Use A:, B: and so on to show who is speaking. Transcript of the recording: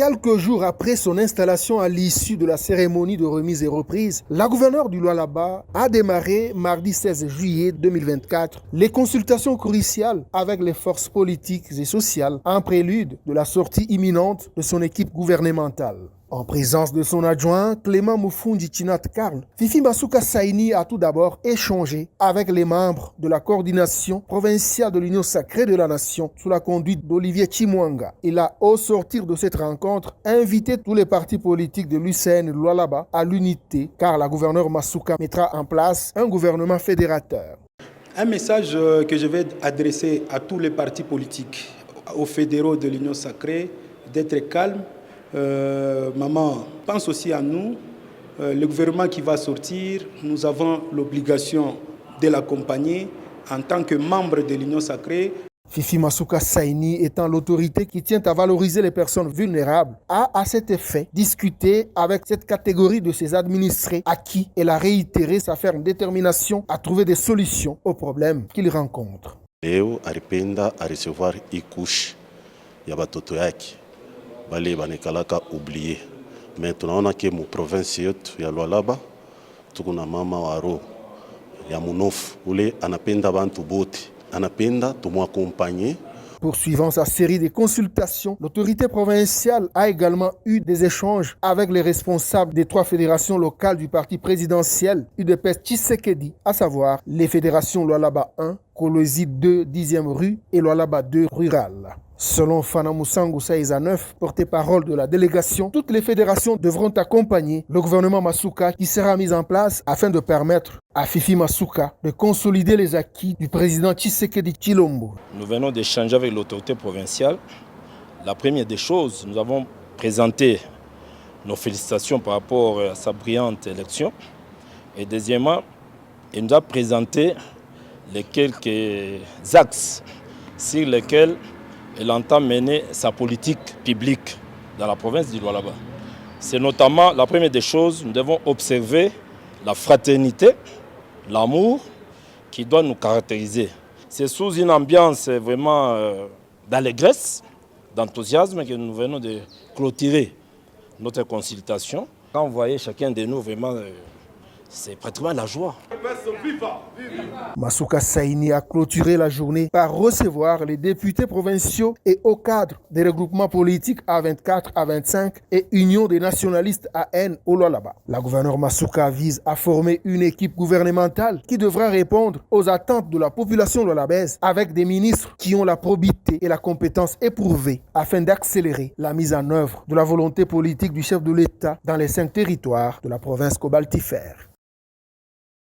A: Quelques jours après son installation à l'issue de la cérémonie de remise et reprise, la gouverneure du Lualaba a démarré mardi 16 juillet 2024 les consultations cruciales avec les forces politiques et sociales en prélude de la sortie imminente de son équipe gouvernementale. En présence de son adjoint, Clément Moufundi Chinat Karl, Fifi Masuka Saini a tout d'abord échangé avec les membres de la coordination provinciale de l'Union sacrée de la Nation sous la conduite d'Olivier Chimwanga. Il a, au sortir de cette rencontre, invité tous les partis politiques de l'UCN Lualaba à l'unité, car la gouverneure Masuka mettra en place un gouvernement fédérateur.
B: Un message que je vais adresser à tous les partis politiques, aux fédéraux de l'Union sacrée, d'être calmes. Maman pense aussi à nous, le gouvernement qui va sortir, nous avons l'obligation de l'accompagner en tant que membre de l'Union sacrée.
A: Fifi Masuka Saini étant l'autorité qui tient à valoriser les personnes vulnérables, a à cet effet discuté avec cette catégorie de ses administrés à qui elle a réitéré sa ferme détermination à trouver des solutions aux problèmes qu'ils rencontrent.
C: Leo alipenda à recevoir ikush ya batoto yake bale banekalaka oublié, mais tunaona ke mu province yetu ya Lualaba tuko na mama waro ya munofu ule anapenda bantu bote, anapenda tumwaccompagner.
A: Poursuivant sa série de consultations, l'autorité provinciale a également eu des échanges avec les responsables des 3 fédérations locales du parti présidentiel UDPS Tshisekedi, à savoir les fédérations Lualaba 1, Kolwezi 2, 10e rue et Lualaba 2 rural. Selon Fana Moussango Saïza 9, porte-parole de la délégation, toutes les fédérations devront accompagner le gouvernement Masuka qui sera mis en place afin de permettre à Fifi Masuka de consolider les acquis du président Tshisekedi Tshilombo.
D: Nous venons d'échanger avec l'autorité provinciale. La première des choses, nous avons présenté nos félicitations par rapport à sa brillante élection. Et deuxièmement, il nous a présenté les quelques axes sur lesquels elle entend mener sa politique publique dans la province du Lualaba. C'est notamment, la première des choses, nous devons observer la fraternité, l'amour qui doit nous caractériser. C'est sous une ambiance vraiment d'allégresse, d'enthousiasme que nous venons de clôturer notre consultation. Quand vous voyez chacun de nous, vraiment, c'est pratiquement la joie.
A: Masuka Saini a clôturé la journée par recevoir les députés provinciaux et hauts cadres des regroupements politiques A24, A25 et Union des nationalistes AN au Lualaba. La gouverneure Masuka vise à former une équipe gouvernementale qui devra répondre aux attentes de la population lualabaise avec des ministres qui ont la probité et la compétence éprouvée afin d'accélérer la mise en œuvre de la volonté politique du chef de l'État dans les 5 territoires de la province cobaltifère.